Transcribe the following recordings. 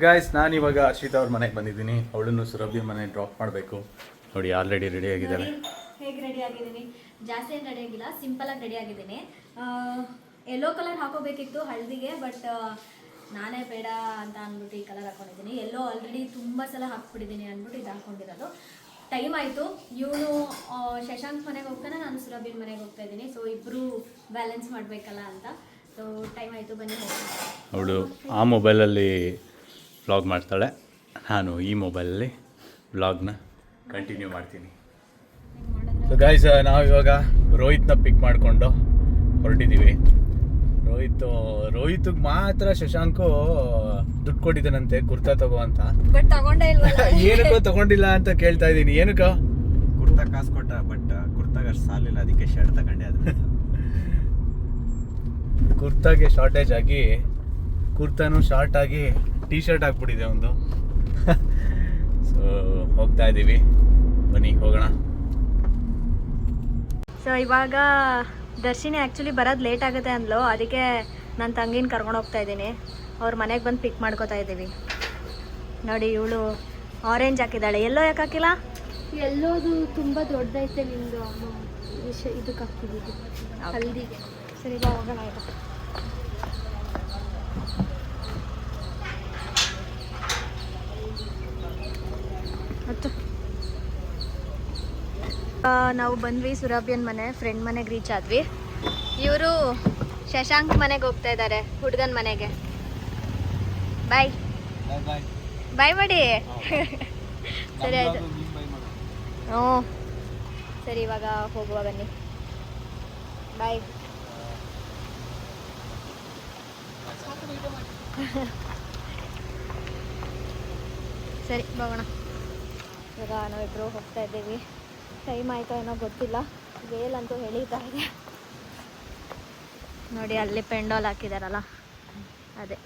Guys ನಾನು ಇವಾಗ ಅರ್ಷಿತಾ ಅವ್ರ ಮನೆಗೆ ಬಂದಿದ್ದೀನಿ. ಅವಳನ್ನು ಸುರಭಿ ಮನೆ ಡ್ರಾಪ್ ಮಾಡಬೇಕು. ನೋಡಿ ಆಲ್ರೆಡಿ ರೆಡಿ ಆಗಿದ್ದಾಳೆ. ಹೇಗೆ ರೆಡಿ ಆಗಿದ್ದೀನಿ? ಜಾಸ್ತಿ ಏನು ರೆಡಿ ಆಗಿಲ್ಲ, ಸಿಂಪಲ್ ಆಗಿ ರೆಡಿ ಆಗಿದ್ದೀನಿ. ಯೆಲ್ಲೋ ಕಲರ್ ಹಾಕೋಬೇಕಿತ್ತು ಹಳದಿಗೆ, ಬಟ್ ನಾನೇ ಬೇಡ ಅಂತ ಅಂದ್ಬಿಟ್ಟು ಈ ಕಲರ್ ಹಾಕೊಂಡಿದ್ದೀನಿ. ಎಲ್ಲೋ ಆಲ್ರೆಡಿ ತುಂಬ ಸಲ ಹಾಕ್ಬಿಟ್ಟಿದ್ದೀನಿ ಅಂದ್ಬಿಟ್ಟು ಇದು ಹಾಕ್ಕೊಂಡಿರೋದು. ಟೈಮ್ ಆಯಿತು. ಇವನು ಶಶಾಂಕ್ ಮನೆಗೆ ಹೋಗ್ತಾನೆ, ನಾನು ಸುರಭಿನ ಮನೆಗೆ ಹೋಗ್ತಾ ಇದ್ದೀನಿ. ಸೊ ಇಬ್ಬರು ಬ್ಯಾಲೆನ್ಸ್ ಮಾಡಬೇಕಲ್ಲ ಅಂತ. ಸೊ ಟೈಮ್ ಆಯಿತು, ಬನ್ನಿ ಹೋಗೋಣ. ಅವಳು ಆ ಮೊಬೈಲಲ್ಲಿ ವ್ಲಾಗ್ ಮಾಡ್ತಾಳೆ, ನಾನು ಈ ಮೊಬೈಲಲ್ಲಿ ವ್ಲಾಗ್ನ ಕಂಟಿನ್ಯೂ ಮಾಡ್ತೀನಿ. ಸೊ ಗಾಯ್ಸ್, ನಾವು ಇವಾಗ ರೋಹಿತ್ನ ಪಿಕ್ ಮಾಡಿಕೊಂಡು ಹೊರಟಿದ್ದೀವಿ. ರೋಹಿತ್ಗೆ ಮಾತ್ರ ಶಶಾಂಕು ದುಡ್ಡು ಕೊಟ್ಟಿದ್ದಾನಂತೆ ಕುರ್ತಾ ತಗೋ ಅಂತ. ಬಟ್ ತಗೊಂಡೇ ಇಲ್ವಲ್ಲ. ಏನಕ್ಕೋ ತಗೊಂಡಿಲ್ಲ ಅಂತ ಕೇಳ್ತಾ ಇದ್ದೀನಿ. ಏನಕ್ಕ? ಕುರ್ತಾ ಕಾಸು ಕೊಟ್ಟ, ಬಟ್ ಕುರ್ತಾಗ ಅಷ್ಟು ಸಾಲಿಲ್ಲ, ಅದಕ್ಕೆ ಶರ್ಟ್ ತಗೊಂಡೆ. ಅದು ಕುರ್ತಾಗೆ ಶಾರ್ಟೇಜ್ ಆಗಿ ಕುರ್ತಾನು ಶಾರ್ಟ್ ಆಗಿ ಟೀ ಶರ್ಟ್ ಹಾಕ್ಬಿಟ್ಟಿದೆ ಒಂದು. ಸೊ ಹೋಗ್ತಾ ಇದ್ದೀವಿ, ಬನ್ನಿ ಹೋಗೋಣ. ಸೊ ಇವಾಗ ದರ್ಶಿನಿ ಆ್ಯಕ್ಚುಲಿ ಬರೋದು ಲೇಟ್ ಆಗುತ್ತೆ ಅಂದ್ಲು, ಅದಕ್ಕೆ ನನ್ನ ತಂಗಿನ ಕರ್ಕೊಂಡು ಹೋಗ್ತಾ ಇದ್ದೀನಿ. ಅವ್ರ ಮನೆಗೆ ಬಂದು ಪಿಕ್ ಮಾಡ್ಕೋತಾ ಇದ್ದೀವಿ. ನೋಡಿ ಇವಳು ಆರೆಂಜ್ ಹಾಕಿದ್ದಾಳೆ. ಎಲ್ಲೋ ಯಾಕೆ ಹಾಕಿಲ್ಲ? ಎಲ್ಲೋದು ತುಂಬ ದೊಡ್ಡದೈತೆ ನಿಮ್ಮದು ಇದಕ್ಕೆ ಹಾಕಿದ್ದು ಹಲ್ದಿಗೆ. ಸರಿ ಬಾ ಹೋಗೋಣ. ಆಯಿತು, ಮತ್ತು ನಾವು ಬಂದ್ವಿ ಸುರಭಿಯನ್ ಮನೆ, ಫ್ರೆಂಡ್ ಮನೆಗೆ ರೀಚ್ ಆದ್ವಿ. ಇವರು ಶಶಾಂಕ್ ಮನೆಗೆ ಹೋಗ್ತಾ ಇದ್ದಾರೆ, ಹುಡುಗನ ಮನೆಗೆ. ಬಾಯ್ ಬಾಯ್ ಮಾಡಿ. ಸರಿ ಆಯಿತು. ಹ್ಞೂ ಸರಿ, ಇವಾಗ ಹೋಗುವ ಬನ್ನಿ. ಬಾಯ್. ಸರಿ ಹೋಗೋಣ. ಇವಾಗ ನಾವಿಬ್ಬರು ಹೋಗ್ತಾ ಇದ್ದೀವಿ. ಟೈಮ್ ಆಯಿತಾ ಏನೋ ಗೊತ್ತಿಲ್ಲ, ವೇಲ್ ಅಂತೂ ಎಳೀತಾ ಇದೆ. ನೋಡಿ ಅಲ್ಲಿ ಪೆಂಡಾಲ್ ಹಾಕಿದಾರಲ್ಲ ಅದೇ.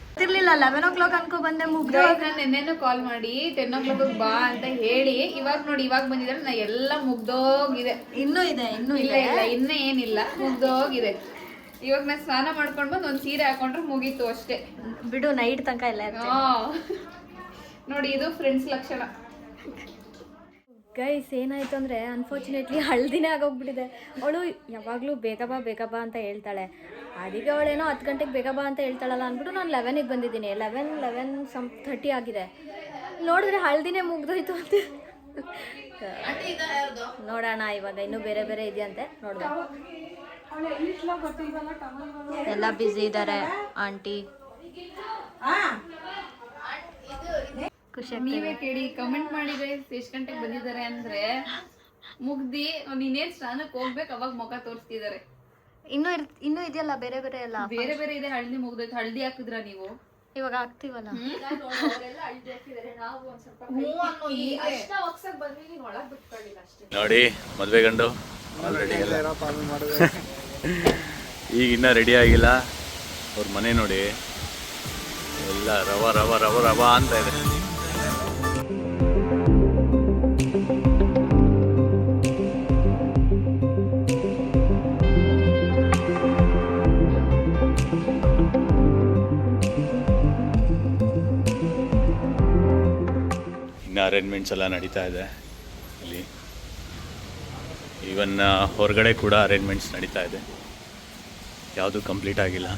ಗೊತ್ತಿರಲಿಲ್ಲ, 11 o'clock ಅನ್ಕೊ ಬಂದೆ. ಮುಗ್ದು ನಾನು ನೆನ್ನೆನೂ ಕಾಲ್ ಮಾಡಿ 10 o'clock ಬಾ ಅಂತ ಹೇಳಿ, ಇವಾಗ ನೋಡಿ ಇವಾಗ ಬಂದಿದ್ದಾರೆ. ನಾ ಎಲ್ಲ ಮುಗ್ದೋಗಿದೆ. ಇನ್ನೂ ಇದೆ, ಇನ್ನೂ ಇಲ್ಲ ಇಲ್ಲ ಇನ್ನೂ ಏನಿಲ್ಲ, ಮುಗ್ದೋಗಿದೆ. ಇವಾಗ ನಾನು ಸ್ನಾನ ಮಾಡ್ಕೊಂಡು ಬಂದು ಒಂದು ಸೀರೆ ಹಾಕೊಂಡ್ರೆ ಮುಗೀತು ಅಷ್ಟೇ. ಬಿಡು, ನೈಟ್ ತನಕ ಇಲ್ಲ. ನೋಡಿ ಇದು ಫ್ರೆಂಡ್ಸ್ ಲಕ್ಷಣ. ಗೈಸ್ ಏನಾಯ್ತು ಅಂದರೆ ಅನ್ಫಾರ್ಚುನೇಟ್ಲಿ ಹಳದಿನೇ ಆಗೋಗ್ಬಿಟ್ಟಿದೆ. ಅವಳು ಯಾವಾಗಲೂ ಬೇಗ ಬಾ ಅಂತ ಹೇಳ್ತಾಳೆ. ಅದಕ್ಕೆ ಅವಳೇನೋ 10 ಗಂಟೆಗೆ ಬೇಗ ಬಾ ಅಂತ ಹೇಳ್ತಾಳಲ್ಲ ಅಂದ್ಬಿಟ್ಟು ನಾನು 11ಗೆ ಬಂದಿದ್ದೀನಿ. 11:30 ಆಗಿದೆ. ನೋಡಿದ್ರೆ ಹಳದಿನೇ ಮುಗ್ದೋಯ್ತು ಅಂತ. ನೋಡೋಣ ಇವಾಗ ಇನ್ನೂ ಬೇರೆ ಬೇರೆ ಇದೆಯಂತೆ, ನೋಡ್ದೆ. ಎಲ್ಲ ಬ್ಯುಸಿ ಇದ್ದಾರೆ ಆಂಟಿ. ಖುಷಿ. ನೀವೇ ಕೇಳಿ, ಕಮೆಂಟ್ ಮಾಡಿ ಗೈಸ್ ಎಷ್ಟು ಗಂಟೆಗೆ ಬಂದಿದ್ದಾರೆ ಅಂದ್ರೆ. ಮುಗ್ದಿ ನೀನೇನ್ ಸ್ನಾನಕ್ಕೆ ಹೋಗ್ಬೇಕು ಅವಾಗ ಮುಖ ತೋರಿಸ್ತಿದ್ದಾರೆ. ಇನ್ನೂ ಇದೆಯಲ್ಲ ಬೇರೆ ಬೇರೆ ಎಲ್ಲ. ಬೇರೆ ಬೇರೆ ಇದೆ. ಹಳದಿ ಮುಗ್ದೈತೆ. ಹಳದಿ ಹಾಕಿದ್ರ ನೀವು? ಇವಾಗ ಆಗ್ತೀವಲ್ಲ. ನೋಡಿ ಮದುವೆ ಗಂಡು ಆಲ್ರೆಡಿ ಈಗ ಇನ್ನೂ ರೆಡಿ ಆಗಿಲ್ಲ. ಅವ್ರ ಮನೆ ನೋಡಿ ಎಲ್ಲ ರವ ರವ ರವ ರವ ಅಂತ ಇದೆ. ಇನ್ನು ಅರೇಂಜ್ಮೆಂಟ್ಸ್ ಎಲ್ಲ ನಡೀತಾ ಇದೆ ಇಲ್ಲಿ. ಈವನ್ ಹೊರಗಡೆ ಕೂಡ ಅರೇಂಜ್ಮೆಂಟ್ಸ್ ನಡೀತಾ ಇದೆ, ಯಾವುದೂ ಕಂಪ್ಲೀಟ್ ಆಗಿಲ್ಲ.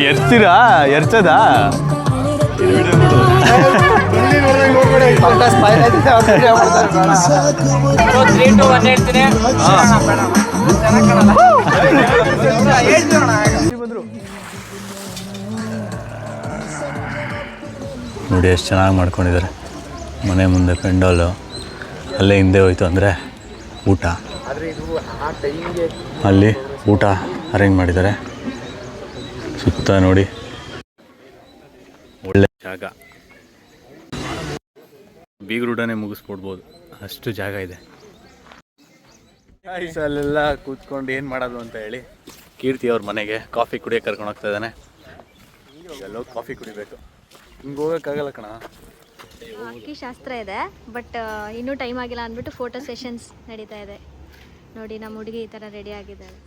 ಎರ್ತೀರಾ? ಎರ್ಚದಾ? ನೋಡಿ ಎಷ್ಟು ಚೆನ್ನಾಗಿ ಮಾಡ್ಕೊಂಡಿದ್ದಾರೆ. ಮನೆ ಮುಂದೆ ಪೆಂಡಾಲು, ಅಲ್ಲೇ ಹಿಂದೆ ಹೋಯ್ತು ಅಂದರೆ ಊಟ, ಅಲ್ಲಿ ಊಟ ಅರೇಂಜ್ ಮಾಡಿದ್ದಾರೆ. ಸುತ್ತ ನೋಡಿ ಒಳ್ಳೆ ಜಾಗ, ಬೀಗ್ರೂಟನೇ ಮುಗಿಸ್ಕೊಡ್ಬೋದು ಅಷ್ಟು ಜಾಗ ಇದೆ. ಅಲ್ಲೆಲ್ಲ ಕೂತ್ಕೊಂಡು ಏನು ಮಾಡೋದು ಅಂತ ಹೇಳಿ ಕೀರ್ತಿ ಅವ್ರ ಮನೆಗೆ ಕಾಫಿ ಕುಡಿಯೋಕೆ ಕರ್ಕೊಂಡು ಹೋಗ್ತಾ ಇದ್ದಾನೆ. ಎಲ್ಲೋ ಕಾಫಿ ಕುಡಿಬೇಕು, ಹಿಂಗೆ ಹೋಗೋಕ್ಕಾಗಲ್ಲ ಕಣ. ಅಕ್ಕಿ ಶಾಸ್ತ್ರ ಇದೆ, ಬಟ್ ಇನ್ನೂ ಟೈಮ್ ಆಗಿಲ್ಲ ಅಂದ್ಬಿಟ್ಟು ಫೋಟೋ ಸೆಷನ್ಸ್ ನಡೀತಾ ಇದೆ. ನೋಡಿ ನಮ್ಮ ಹುಡುಗಿ ಈ ಥರ ರೆಡಿ ಆಗಿದ್ದಾಳೆ.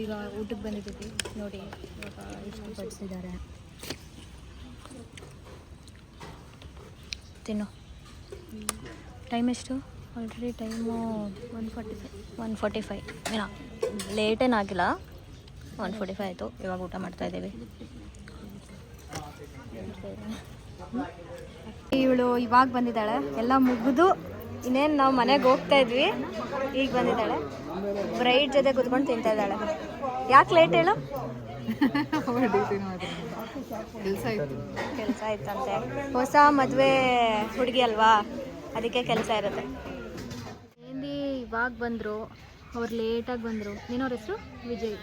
ಈಗ ಊಟಕ್ಕೆ ಬಂದಿದ್ದೀವಿ ನೋಡಿ, ಇವಾಗ ಇಷ್ಟು ಬಡಿಸಿದ್ದಾರೆ, ತಿನ್ನು. ಟೈಮ್ ಎಷ್ಟು? ಆಲ್ರೆಡಿ ಟೈಮು 1:45 ಏನೋ, ಲೇಟೇನಾಗಿಲ್ಲ, 1:45 ಆಯಿತು. ಇವಾಗ ಊಟ ಮಾಡ್ತಾಯಿದ್ದೀವಿ. ಇವಳು ಇವಾಗ ಬಂದಿದ್ದಾಳೆ, ಎಲ್ಲ ಮುಗಿದು ಇನ್ನೇನು ನಾವು ಮನೆಗೆ ಹೋಗ್ತಾ ಇದ್ವಿ, ಈಗ ಬಂದಿದ್ದಾಳೆ. ಬ್ರೈಡ್ ಜೊತೆ ಕುತ್ಕೊಂಡು ತಿಂತಾ ಇದ್ದಾಳೆ. ಯಾಕೆ ಲೇಟ್ ಹೇಳು? ಕೆಲಸ ಇತ್ತಂತೆ, ಹೊಸ ಮದುವೆ ಹುಡುಗಿ ಅಲ್ವಾ, ಅದಕ್ಕೆ ಕೆಲಸ ಇರುತ್ತೆ. ಮೆಹಂದಿ ಇವಾಗ ಬಂದರು, ಅವ್ರು ಲೇಟಾಗಿ ಬಂದರು. ನೀನವ್ರ ಹೆಸರು? ವಿಜಯ್.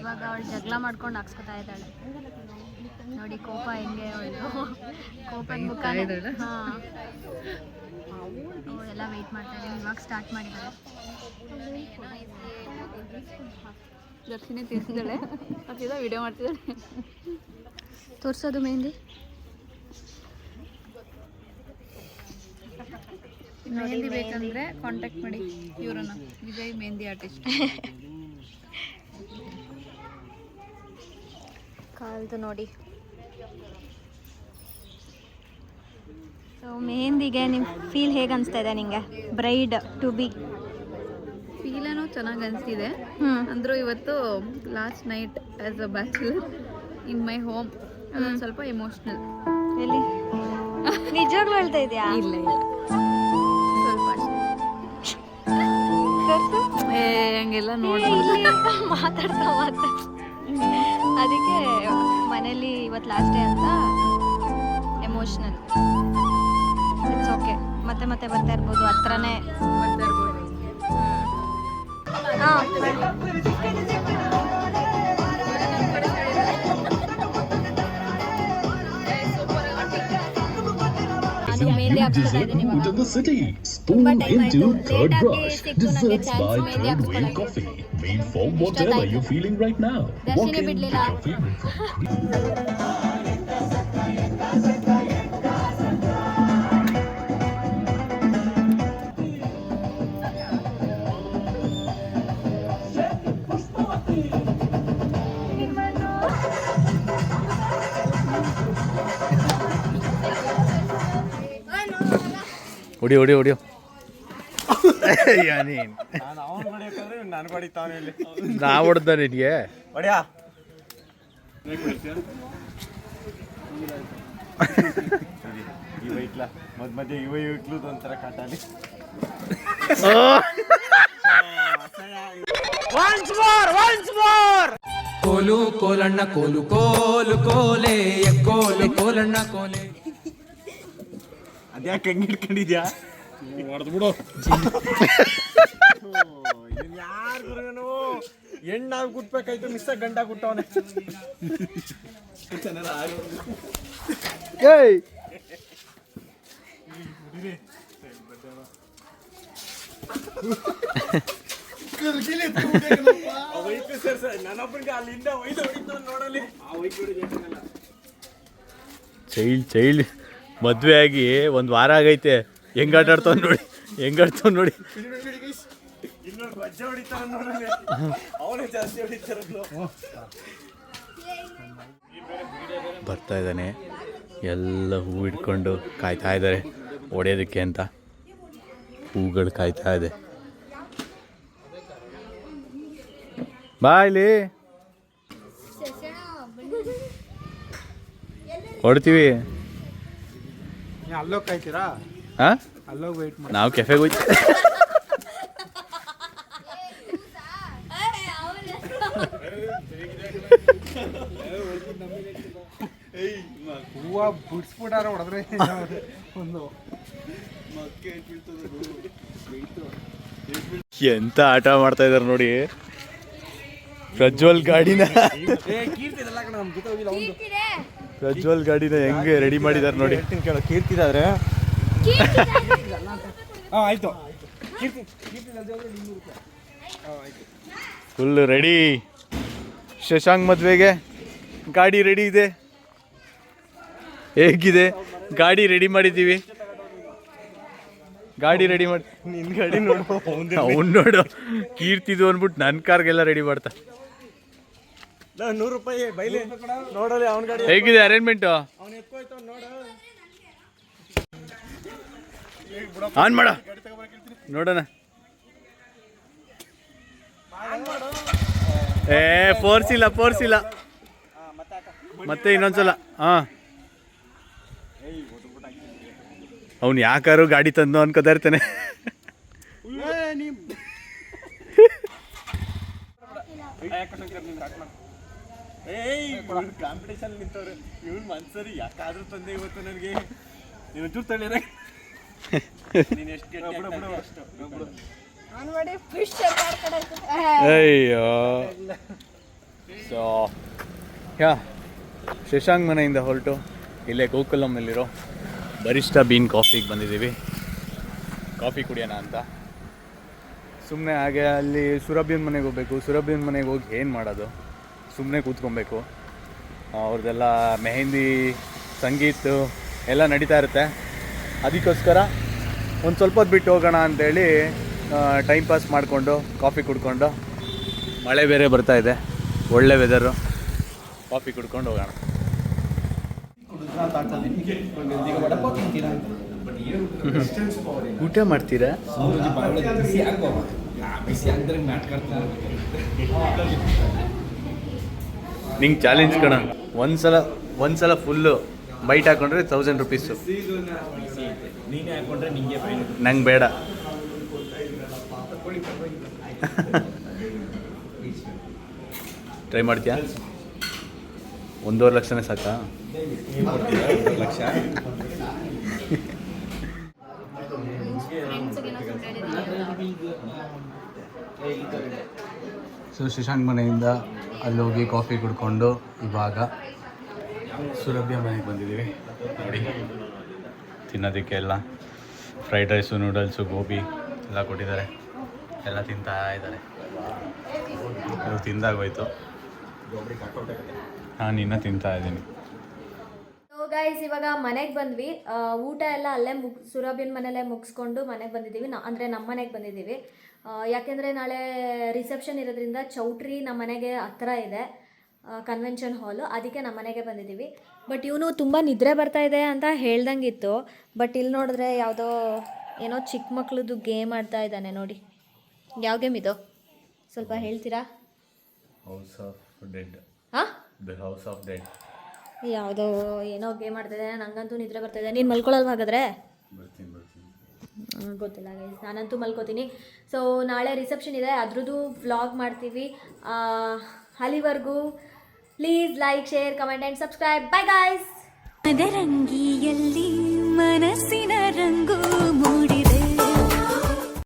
ಇವಾಗ ಅವಳು ಜಗಳ ಮಾಡ್ಕೊಂಡು ಹಾಕ್ಸ್ಕೊತಾ ಇದ್ದಾಳೆ ನೋಡಿ. ಕೋಪ ಹೆಂಗೆ ಅವಳು, ಕೋಪದ ಮುಖ. ಹಾಂ, ಅವಳೆಲ್ಲ ವೆಯ್ಟ್ ಮಾಡ್ತಾ ಇದ್ದೀವಿ. ಇವಾಗ ಸ್ಟಾರ್ಟ್ ಮಾಡಿದ್ದಾರೆ. ದರ್ಶಿನಿ ತಿರ್ಸಿದ್ದಾಳೆ, ಅದಿಲ್ಲ ವಿಡಿಯೋ ಮಾಡ್ತಿದ್ದಾಳೆ. ತೋರಿಸೋದು ಮೆಹಂದಿ. ಮೆಹಂದಿ ಬೇಕಂದ್ರೆ ಕಾಂಟ್ಯಾಕ್ಟ್ ಮಾಡಿ ಇವ್ರನ್ನ, ವಿಜಯ್ ಮೆಹಂದಿ ಆರ್ಟಿಸ್ಟ್. ಕಾಲ್ದು ನೋಡಿ. ಸೊ ಮೆಹಂದಿಗೆ ನಿಮ್ಮ ಫೀಲ್ ಹೇಗೆ ಅನಿಸ್ತಾ ಇದೆ ನಿಮಗೆ? ಬ್ರೈಡ್ ಟು ಬಿ ಫೀಲೇನೋ ಚೆನ್ನಾಗಿ ಅನಿಸ್ತಿದೆ. ಅಂದರೂ ಇವತ್ತು last night as a bachelor in my home, ಅದೊಂದು ಸ್ವಲ್ಪ ಎಮೋಷ್ನಲ್. ಎಲ್ಲಿ? ನಿಜವಾಗ್ಲೂ ಹೇಳ್ತಾ ಇದೆಯಾ? ಇಲ್ಲ ಇಲ್ಲ, ಸ್ವಲ್ಪ ಹಂಗೆಲ್ಲ ನೋಡಿ ಮಾತಾಡ್ತಾ ಅದಕ್ಕೆ ಮನೇಲಿ ಇವತ್ತು ಲಾಸ್ಟ್ ಡೇ ಅಂತ ಎಮೋಷ್ನಲ್. ಇಟ್ಸ್ ಓಕೆ, ಮತ್ತೆ ಮತ್ತೆ ಬರ್ತಾ ಇರ್ಬೋದು, ಹತ್ರನೇ ಬರ್ತಾ ಇರ್ಬೋದು. ಹಾಂ. Food in the city. Spoon into third brush. Desserts by Third Wave Coffee. Made for whatever you're feeling right now. Walk in, pick your favorite from. ಹೊಡಿಯೋ ನೀನು ನಾನು ಹೊಡಿತಾನೆ ಇಲ್ಲಿ. ನಾ ಹೊಡ್ದ ನಿನಗೆ ಹೊಡ್ಯಾ ಇವ ಇಟ್ಲ ಮಧ್ಯ ಇವ ಇಟ್ಲು ಒಂಥರ ಕಾಟಾಲಿ. ಕೋಲು ಕೋಲಣ್ಣ ಕೋಲು ಕೋಲು ಕೋಲೆ ಕೋಲೆ ಕೋಲಣ್ಣ ಕೋಲೆ. ಅದ್ಯಾಕೆ ಹೆಂಗೆ ಇಟ್ಕೊಂಡಿದ್ಯಾ? ಹೊಡೆದು ಬಿಡು. ಯಾರು ಗುರುಗನು ಹೆಣ್ಣಾಗಿ ಗುಟ್ಬೇಕಾಯ್ತು, ಮಿಸ್ ಗಂಡ ಗುಟ್ಟವನೆ. ನನ್ನೊಬ್ಬನಿಗೆ ಅಲ್ಲಿಂದ ಒಯ್ದು ಹೊಡಿತು ನೋಡಲಿ. ಚೈಲ್ಡ್ ಮದುವೆ ಆಗಿ ಒಂದು ವಾರ ಆಗೈತೆ, ಹೆಂಗೆ ಆಟಾಡ್ತಾವ್ ನೋಡಿ, ಹೆಂಗೆ ಆಡ್ತಾವ್ ನೋಡಿ. ಬರ್ತಾ ಇದ್ದಾನೆ, ಎಲ್ಲ ಹೂ ಇಟ್ಕೊಂಡು ಕಾಯ್ತಾ ಇದ್ದಾರೆ ಹೊಡೆಯೋದಕ್ಕೆ ಅಂತ. ಹೂಗಳು ಕಾಯ್ತಾ ಇದೆ. ಬಾ ಇಲ್ಲಿ ಹೊಡ್ತೀವಿ. ಅಲ್ಲೋಗಿ ಕಾಯ್ತೀರಾ? ಹಾಂ, ಅಲ್ಲೋಗಿ ವೆಯ್ಟ್ ಮಾಡಿ. ನಾವು ಕೆಫೆಗೆ ಹೋಯ್ತೀವಿ. ಹೂವು ಬಿಡ್ಸ್ಬಿಟ್ಟಾರ ಹೊಡೆದ್ರೆ ಒಂದು ಎಂತ ಆಟ ಮಾಡ್ತಾ ಇದಾರೆ ನೋಡಿ. ಪ್ರಜ್ವಲ್ ಗಾಡಿನ ಪ್ರಜ್ವಲ್ ಗಾಡಿನ ಹೆಂಗೆ ರೆಡಿ ಮಾಡಿದಾರೆ ನೋಡಿ. ಕೇಳೋ ಕೀರ್ತಿದಾದ್ರೆ ಆಯ್ತು. Full ready. ಶಶಾಂಕ್ ಮದುವೆಗೆ ಗಾಡಿ ರೆಡಿ ಇದೆ. ಹೇಗಿದೆ ಗಾಡಿ ರೆಡಿ ಮಾಡಿದ್ದೀವಿ. ಗಾಡಿ ರೆಡಿ ಮಾಡಿ ನಿನ್ ಗಾಡಿ ನೋಡು. ಅವ್ನು ನೋಡು, ಕೀರ್ತಿದು ಅಂದ್ಬಿಟ್ಟು ನನ್ನ ಕಾರ್ಗೆಲ್ಲ ರೆಡಿ ಮಾಡ್ತಾ. 100 ರೂಪಾಯಿ ಬೈಲಿ ನೋಡಲಿ ಅವನ ಗಾಡಿ ಹೇಗಿದೆ ಅರೇಂಜ್ಮೆಂಟು? ಅವ್ನು ಎತ್ಕೋಯ್ತು ನೋಡು. ಆನ್ ಮಾಡ ನೋಡೋಣ. ಫೋರ್ಸ್ ಇಲ್ಲ. ಮತ್ತೆ ಇನ್ನೊಂದ್ಸಲ. ಹಾಂ, ಅವ್ನು ಯಾಕಾರು ಗಾಡಿ ತಂದು ಅನ್ಕೋತಾ ಇರ್ತಾನೆ. ಕಾಂಪಿಟೇಷನ್ ನಿಂತವ್ರೆ. ಇವನ್ ಮನ್ಸರಿ ಯಾಕಾದ್ರೂ ತಂದೆ ಇವತ್ತು ನನಗೆ. ನೀನು ಚೂರು ತಳ್ಳಿರ. ನೀನು ಎಷ್ಟು ಅಯ್ಯೋ. ಸೊ ಶಶಾಂಕ್ ಮನೆಯಿಂದ ಹೊರಟು ಇಲ್ಲೇ ಗೋಕುಲಂನಲ್ಲಿರೋ ಬರಿಸ್ಟಾ ಬೀನ್ ಕಾಫಿಗೆ ಬಂದಿದ್ದೀವಿ. ಕಾಫಿ ಕುಡಿಯೋಣ ಅಂತ. ಸುಮ್ಮನೆ ಹಾಗೆ ಅಲ್ಲಿ ಸುರಭಿಯನ್ ಮನೆಗೆ ಹೋಗ್ಬೇಕು. ಸುರಭಿಯನ್ ಮನೆಗೆ ಹೋಗಿ ಏನು ಮಾಡೋದು, ಸುಮ್ಮನೆ ಕೂತ್ಕೊಬೇಕು. ಅವ್ರದ್ದೆಲ್ಲ ಮೆಹಂದಿ, ಸಂಗೀತ ಎಲ್ಲ ನಡೀತಾ ಇರುತ್ತೆ. ಅದಕ್ಕೋಸ್ಕರ ಒಂದು ಸ್ವಲ್ಪ ಹೊತ್ತು ಬಿಟ್ಟು ಹೋಗೋಣ ಅಂತೇಳಿ ಟೈಮ್ ಪಾಸ್ ಮಾಡಿಕೊಂಡು ಕಾಫಿ ಕುಡ್ಕೊಂಡು, ಮಳೆ ಬೇರೆ ಬರ್ತಾ ಇದೆ, ಒಳ್ಳೆ ವೆದರು, ಕಾಫಿ ಕುಡ್ಕೊಂಡು ಹೋಗೋಣ. ಊಟ ಮಾಡ್ತೀರಾ? ನಿಂಗೆ ಚಾಲೆಂಜ್ ಕಣ. ಒಂದ್ಸಲ ಫುಲ್ಲು ಬೈಟ್ ಹಾಕೊಂಡ್ರೆ 1000 ರೂಪೀಸು. ನೀನೇ ಹಾಕೊಂಡ್ರೆ ನಿಂಗೆ ನಂಗೆ ಬೇಡ. ಟ್ರೈ ಮಾಡ್ತೀಯಾ? 1.5 ಲಕ್ಷನೇ ಸಾಕಾ? 1 ಲಕ್ಷ. ಸೊ ಶಶಾಂಕ್ ಮನೆಯಿಂದ ಅಲ್ಲಿ ಹೋಗಿ ಕಾಫಿ ಕುಡ್ಕೊಂಡು ಇವಾಗ ಸುರಭ್ಯ ಮನೆಗೆ ಬಂದಿದ್ದೀವಿ. ನೋಡಿ, ತಿನ್ನೋದಕ್ಕೆ ಎಲ್ಲ ಫ್ರೈಡ್ ರೈಸು, ನೂಡಲ್ಸು, ಗೋಬಿ ಎಲ್ಲ ಕೊಟ್ಟಿದ್ದಾರೆ. ಎಲ್ಲ ತಿಂತಾ ಇದ್ದಾರೆ. ಅದು ತಿಂದಾಗೋಯ್ತು, ನಾನು ಇನ್ನೂ ತಿಂತಾ ಇದ್ದೀನಿ. ಗೈಸ್, ಇವಾಗ ಮನೆಗೆ ಬಂದ್ವಿ. ಊಟ ಎಲ್ಲ ಅಲ್ಲೇ ಸುರಭಿನ ಮನೆಯಲ್ಲೇ ಮುಗಿಸ್ಕೊಂಡು ಮನೆಗೆ ಬಂದಿದ್ದೀವಿ. ಅಂದರೆ ನಮ್ಮ ಮನೆಗೆ ಬಂದಿದ್ದೀವಿ. ಯಾಕೆಂದರೆ ನಾಳೆ ರಿಸೆಪ್ಷನ್ ಇರೋದ್ರಿಂದ ಚೌಟ್ರಿ ನಮ್ಮ ಮನೆಗೆ ಹತ್ರ ಇದೆ, ಕನ್ವೆನ್ಷನ್ ಹಾಲು. ಅದಕ್ಕೆ ನಮ್ಮ ಮನೆಗೆ ಬಂದಿದ್ದೀವಿ. ಬಟ್ ಇವನು ತುಂಬ ನಿದ್ರೆ ಬರ್ತಾ ಇದೆ ಅಂತ ಹೇಳ್ದಂಗಿತ್ತು. ಬಟ್ ಇಲ್ಲಿ ನೋಡಿದ್ರೆ ಯಾವುದೋ ಏನೋ ಚಿಕ್ಕ ಮಕ್ಳದ್ದು ಗೇಮ್ ಆಡ್ತಾ ಇದ್ದಾನೆ ನೋಡಿ. ಯಾವ ಗೇಮ್ ಇದು ಸ್ವಲ್ಪ ಹೇಳ್ತೀರಾ? House of dead. ಹಾಂ, ದ ಹೌಸ್ ಆಫ್ ಡೆಡ್. ಯಾವುದೋ ಏನೋ ಗೇಮ್ ಆಡ್ತಿದೆ. ನನಗಂತೂ ನಿದ್ರೆ ಬರ್ತಾ ಇದೆ. ನೀನು ಮಲ್ಕೊಳ್ಳಲ್ವ ಹಾಗಾದ್ರೆ? ಬರ್ತೀನಿ. ಗೊತ್ತಿಲ್ಲ ಗೈಸ್, ನಾನಂತೂ ಮಲ್ಕೋತೀನಿ. ಸೊ ನಾಳೆ ರಿಸೆಪ್ಷನ್ ಇದೆ, ಅದ್ರದ್ದು ವ್ಲಾಗ್ ಮಾಡ್ತೀವಿ. ಅಲ್ಲಿವರೆಗೂ please like, share, comment and subscribe. Bye guys. ಅದರಂಗಿಯಲ್ಲಿ ಮನಸ್ಸಿನ ರಂಗು ಮೂಡಿರ